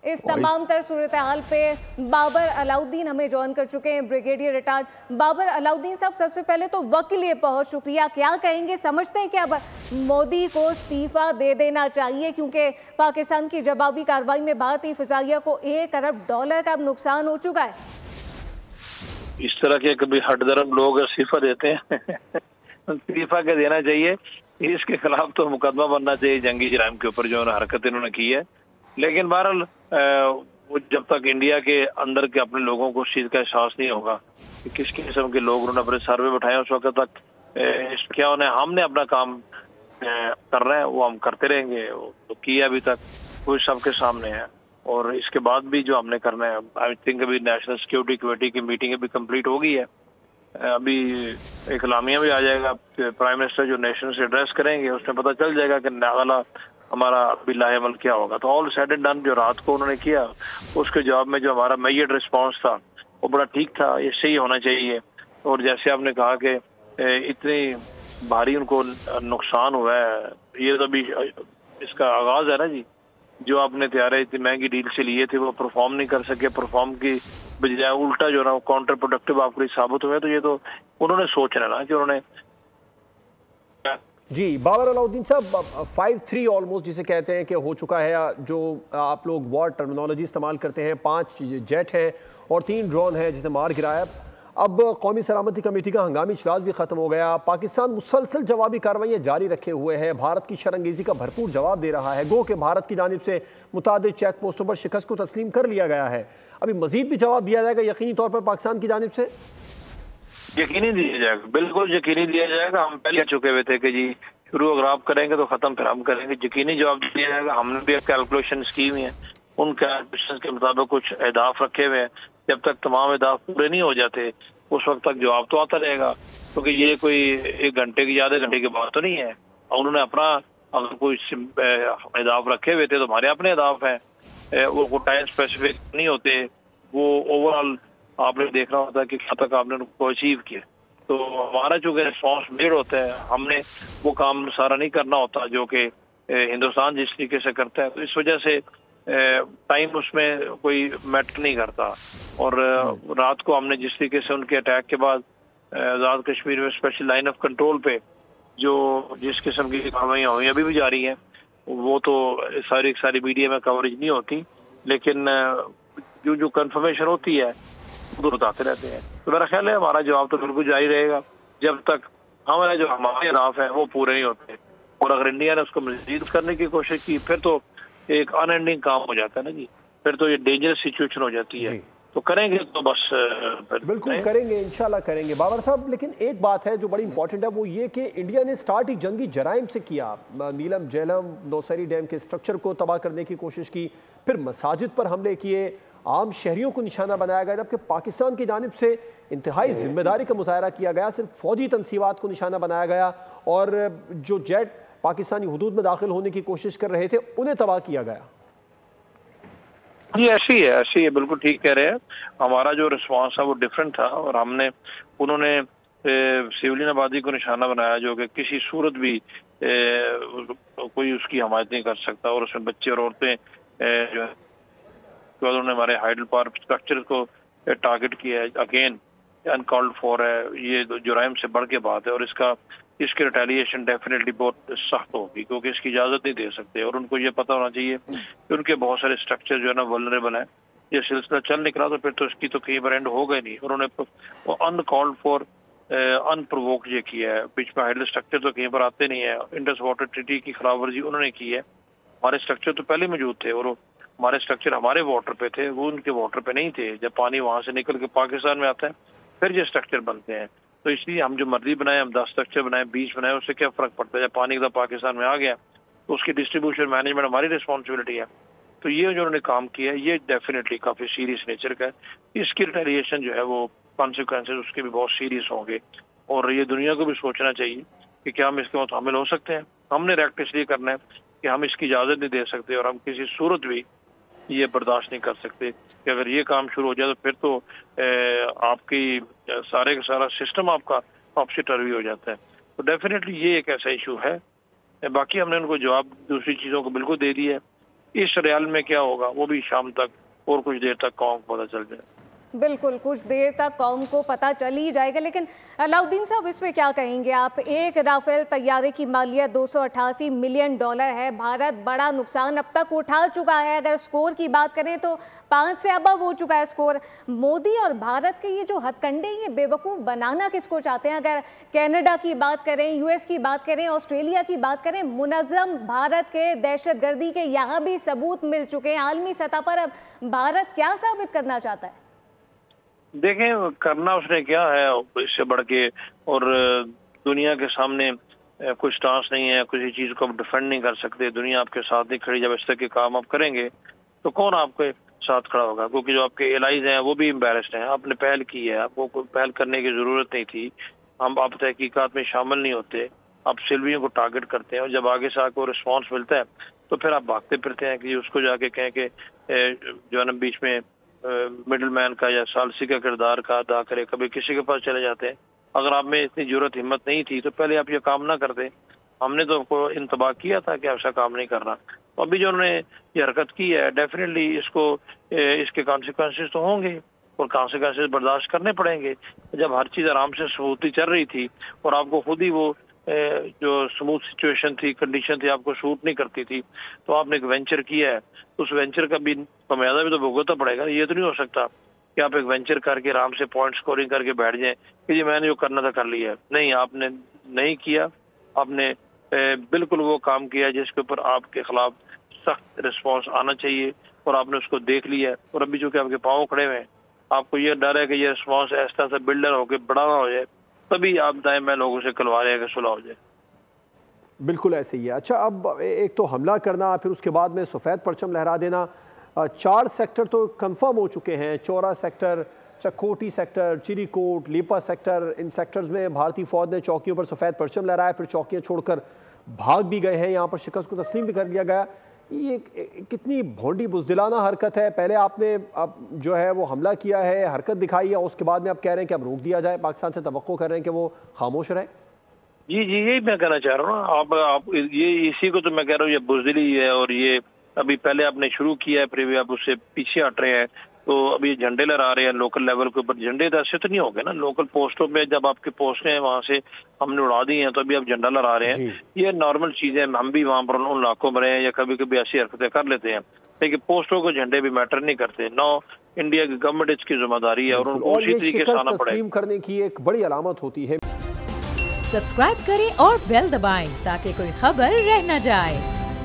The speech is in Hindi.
इस तमाम तर सूरत हाल पे बाबर अलाउद्दीन हमें ज्वाइन कर चुके हैं, ब्रिगेडियर रिटायर्ड बाबर अलाउद्दीन साहब। सबसे पहले तो वक्त के लिए बहुत शुक्रिया। क्या कहेंगे, समझते हैं कि अब मोदी को इस्तीफा दे देना चाहिए क्योंकि पाकिस्तान की जवाबी कार्रवाई में भारतीय फिजाइया को $1 अरब का अब नुकसान हो चुका है? इस तरह के कभी हटदरम लोग इस्तीफा देते हैं इस्तीफा के देना चाहिए, इसके खिलाफ तो मुकदमा बनना चाहिए जंगी जराइम के ऊपर जो हरकत इन्होंने की है। लेकिन बहरहाल वो जब तक इंडिया के अंदर के अपने लोगों को उस चीज का एहसास नहीं होगा कि किस किस्म के लोग उन्होंने अपने सर्वे बैठाए, उस वक्त तक क्या उन्हें हमने अपना काम कर रहे हैं वो हम करते रहेंगे। तो किया अभी तक वो सबके सामने है, और इसके बाद भी जो हमने करना है, आई थिंक अभी नेशनल सिक्योरिटी कमेटी की मीटिंग अभी कंप्लीट हो गई है, अभी एक लामिया भी आ जाएगा, प्राइम मिनिस्टर जो नेशन से एड्रेस करेंगे उसमें पता चल जाएगा कि अगला हमारा अभी लाहेमल क्या होगा। तो ऑल सेड एंड डन जो रात को उन्होंने किया उसके जवाब में जो हमारा मेजर रिस्पांस था वो बड़ा ठीक था, ये सही होना चाहिए। और जैसे आपने कहा कि इतनी भारी उनको नुकसान हुआ है, ये तो अभी इसका आगाज है ना जी। जो आपने तैयारे इतनी महंगी डील से लिए थे वो परफॉर्म नहीं कर सके, परफॉर्म की बजाय उल्टा जो ना काउंटर प्रोडक्टिव आपके लिए साबित हुआ। तो ये तो उन्होंने सोचना ना कि उन्होंने जी। बाबर अलाउद्दीन साहब, 5-3 ऑलमोस्ट जिसे कहते हैं कि हो चुका है, जो आप लोग वॉर टर्मिनोलॉजी इस्तेमाल करते हैं। 5 जेट हैं और 3 ड्रोन हैं जिसने मार गिराया। अब कौमी सलामती कमेटी का हंगामी इजलास भी खत्म हो गया। पाकिस्तान मुसलसल जवाबी कार्रवाइयाँ जारी रखे हुए है, भारत की शरंगेजी का भरपूर जवाब दे रहा है। गो कि भारत की जानिब से मुतादिद चेक पोस्टों पर शिकस्त को तस्लीम कर लिया गया है। अभी मजीद भी जवाब दिया जाएगा यकीनी तौर पर पाकिस्तान की जानिब से? यकीनी दिया जाएगा, बिल्कुल यकीनी दिया जाएगा। हम पहले कह चुके हुए थे कि जी शुरू अगर आप करेंगे तो खत्म फिर हम करेंगे। यकीनी जवाब दिया जाएगा। हमने भी कैलकुलेशन की हुई है, उन कैलकुलेशन के मुताबिक कुछ अहदाफ रखे हुए हैं। जब तक तमाम अहदाफ पूरे नहीं हो जाते उस वक्त तक जवाब तो आता रहेगा, क्योंकि ये कोई 1 घंटे की आधे घंटे की बात तो नहीं है। उन्होंने अपना अगर कोई अहदाफ रखे हुए थे तो हमारे अपने अहदाफ हैं, वो टाइम स्पेसिफिक नहीं होते, वो ओवरऑल आपने देखना होता है कि कहाँ तक आपने उनको अचीव किया। तो हमारा जो रिस्पॉन्स मेड होता है, हमने वो काम सारा नहीं करना होता जो कि हिंदुस्तान जिस तरीके से करता है। तो इस वजह से टाइम उसमें कोई मैटर नहीं करता। और रात को हमने जिस तरीके से उनके अटैक के बाद आज़ाद कश्मीर में स्पेशल लाइन ऑफ कंट्रोल पे जो जिस किस्म की कार्रवाइयाँ हुई अभी भी जारी हैं, वो तो सारी मीडिया में कवरेज नहीं होती, लेकिन जो कंफर्मेशन होती है वो बताते रहते हैं। तो मेरा ख्याल है हमारा जवाब तो बिल्कुल जारी रहेगा जब तक हमारे जो हमारे अहदाफ हैं वो पूरे नहीं होते। और अगर इंडिया ने उसको मजीद करने की कोशिश की फिर तो एक अनएंडिंग काम हो जाता है ना जी, फिर तो ये डेंजरस सिचुएशन हो जाती है। तो करेंगे तो बस बिल्कुल करेंगे, इंशाल्लाह करेंगे बाबर साहब। लेकिन एक बात है जो बड़ी इंपॉर्टेंट है, वो ये कि इंडिया ने स्टार्ट ही जंगी जराइम से किया। नीलम झेलम नौसरी डैम के स्ट्रक्चर को तबाह करने की कोशिश की, फिर मसाजिद पर हमले किए, आम शहरियों को निशाना बनाया गया, जबकि पाकिस्तान की जानिब से इंतहाई जिम्मेदारी का मुजाहरा किया गया। सिर्फ फौजी तनसीबात को निशाना बनाया गया और जो जेट पाकिस्तानी हुदूद में दाखिल होने की कोशिश कर रहे थे उन्हें तबाह किया गया। जी ऐसी है, बिल्कुल ठीक कह रहे हैं। हमारा जो रिस्पांस है वो डिफरेंट था, और हमने उन्होंने सिविलियन आबादी को निशाना बनाया जो कि किसी सूरत भी कोई उसकी हमायत नहीं कर सकता, और उसमें बच्चे और औरतें जो है उन्होंने हमारे हाइडल पार्क स्ट्रक्चर को टारगेट किया है। अगेन अनकॉल्ड फॉर है, ये जुराइम से बढ़ के बात है, और इसकी रिटेलिएशन डेफिनेटली बहुत सख्त होगी, क्योंकि इसकी इजाजत नहीं दे सकते। और उनको ये पता होना चाहिए कि उनके बहुत सारे स्ट्रक्चर जो है ना वल्नरेबल है। ये सिलसिला चल निकला तो फिर तो इसकी तो कहीं पर एंड होगा ही नहीं। उन्होंने अनकॉल्ड फॉर अनप्रोवोक्ड ये किया है। बीच में हाइडल स्ट्रक्चर तो कहीं पर आते नहीं है। इंडस वाटर ट्रीटी की खिलाफवर्जी उन्होंने की है। हमारे स्ट्रक्चर तो पहले मौजूद थे, और हमारे स्ट्रक्चर हमारे वाटर पे थे, वो उनके वाटर पे नहीं थे। जब पानी वहां से निकल के पाकिस्तान में आता है फिर ये स्ट्रक्चर बनते हैं। तो इसलिए हम जो मर्जी बनाए, हम 10 स्ट्रक्चर बनाए, 20 बनाए, उससे क्या फर्क पड़ता है। जब पानी एकदम पाकिस्तान में आ गया तो उसकी डिस्ट्रीब्यूशन मैनेजमेंट हमारी रिस्पॉन्सिबिलिटी है। तो ये जो उन्होंने काम किया है ये डेफिनेटली काफी सीरियस नेचर का है। इसकी रिटेलिएशन जो है वो कॉन्सिक्वेंसेज उसके भी बहुत सीरियस होंगे, और ये दुनिया को भी सोचना चाहिए कि क्या हम इसके मुताबिल हो सकते हैं। हमने रिएक्ट इसलिए करना है कि हम इसकी इजाजत नहीं दे सकते, और हम किसी सूरत भी ये बर्दाश्त नहीं कर सकते कि अगर ये काम शुरू हो जाए तो फिर तो आपकी सारे का सारा सिस्टम आपका टॉपसी टर्वी हो जाता है। तो डेफिनेटली ये एक ऐसा इशू है। बाकी हमने उनको जवाब दूसरी चीज़ों को बिल्कुल दे दिया है। इस रियाल में क्या होगा वो भी शाम तक और कुछ देर तक कौम को पता चल जाए। बिल्कुल, कुछ देर तक कौम को पता चल ही जाएगा। लेकिन अलाउद्दीन साहब, इस पे क्या कहेंगे आप? एक राफेल तैयारे की मालियत $288 मिलियन है। भारत बड़ा नुकसान अब तक उठा चुका है। अगर स्कोर की बात करें तो 5 से अबव हो चुका है स्कोर। मोदी और भारत के ये जो हथकंडे, ये बेवकूफ़ बनाना किसको चाहते हैं? अगर कनाडा की बात करें, यूएस की बात करें, ऑस्ट्रेलिया की बात करें, मुनज़्ज़म भारत के दहशतगर्दी के यहाँ भी सबूत मिल चुके हैं आलमी सतह पर। अब भारत क्या साबित करना चाहता है? देखें, करना उसने क्या है इससे बढ़ के, और दुनिया के सामने कुछ स्टांस नहीं है, किसी चीज को आप डिफेंड नहीं कर सकते, दुनिया आपके साथ नहीं खड़ी। जब इस तरह के काम आप करेंगे तो कौन आपके साथ खड़ा होगा? क्योंकि जो आपके एलाइज हैं वो भी एम्बेरस्ड हैं। आपने पहल की है, आपको कोई पहल करने की जरूरत नहीं थी। हम आप तहकीकात में शामिल नहीं होते, आप सिविलियन को टारगेट करते हैं, और जब आगे से आपको रिस्पॉन्स मिलता है तो फिर आप भागते फिरते हैं कि उसको जाके कहें कि जो है ना बीच में मिडिल मैन का या सालसी का किरदार का अदा करे, कभी किसी के पास चले जाते हैं। अगर आप में इतनी जरूरत हिम्मत नहीं थी तो पहले आप ये काम ना करते। हमने तो आपको इंतबाह किया था कि ऐसा काम नहीं करना। तो अभी जो उन्होंने ये हरकत की है, डेफिनेटली इसके कॉन्सिक्वेंसेस तो होंगे और कॉन्सिक्वेंसेस बर्दाश्त करने पड़ेंगे। जब हर चीज आराम से स्मूथली चल रही थी और आपको खुद ही वो जो स्मूथ सिचुएशन थी, कंडीशन थी, आपको शूट नहीं करती थी, तो आपने एक वेंचर किया है, तो उस वेंचर का भी खमियाजा भी तो भुगतना पड़ेगा। ये तो नहीं हो सकता कि आप एक वेंचर करके आराम से पॉइंट स्कोरिंग करके बैठ जाएं कि जी मैंने जो करना था कर लिया है। नहीं, आपने नहीं किया। आपने बिल्कुल वो काम किया जिसके ऊपर आपके खिलाफ सख्त रिस्पॉन्स आना चाहिए, और आपने उसको देख लिया है। और अभी जो कि आपके पाँव खड़े हुए हैं, आपको ये डर है कि ये रिस्पॉन्स ऐसा तरह से बिल्डर होकर बड़ा ना हो जाए, तभी आप दाएं मैं लोगों से करवा रहे हैं कि सुलह हो जाए। बिल्कुल ऐसे ही है। अच्छा, अब एक तो हमला करना, फिर उसके बाद में सफ़ेद परचम लहरा देना। 4 सेक्टर तो कंफर्म हो चुके हैं, चौरा सेक्टर, चकोटी सेक्टर, चिरीकोट, लीपा सेक्टर। इन सेक्टर्स में भारतीय फौज ने चौकियों पर सफ़ेद परचम लहराया, फिर चौकियाँ छोड़कर भाग भी गए हैं। यहाँ पर शिकस्त को तस्लीम भी कर लिया गया। ये कितनी भोंडी बुज़दिलाना हरकत है। पहले आपने जो है वो हमला किया है, हरकत दिखाई है, उसके बाद में आप कह रहे हैं कि अब रोक दिया जाए, पाकिस्तान से तवक्को कर रहे हैं कि वो खामोश रहे। जी, यही मैं कहना चाह रहा हूँ ना। आप ये इसी को तो मैं कह रहा हूँ, ये बुज़दिली है। और ये अभी पहले आपने शुरू किया है, फिर भी आप उससे पीछे हट रहे हैं। तो अभी झंडे लहरा रहे हैं लोकल लेवल के ऊपर। झंडे तो ऐसे तो नहीं हो गए ना, लोकल पोस्टों में जब आपके पोस्टें हैं वहां से हमने उड़ा दी हैं, तो अभी आप झंडा लहरा रहे हैं। ये नॉर्मल चीजें, हम भी वहां पर उन इलाकों में रहे हैं या कभी कभी ऐसी हरकतें कर लेते हैं, लेकिन पोस्टों को झंडे भी मैटर नहीं करते। नो, इंडिया की गवर्नमेंट इसकी जिम्मेदारी है और उनको उसी तरीके से आना पड़ेगा। तस्लीम करने की एक बड़ी अलामत होती है। सब्सक्राइब करें और बेल दबाएं ताकि कोई खबर रह न जाए।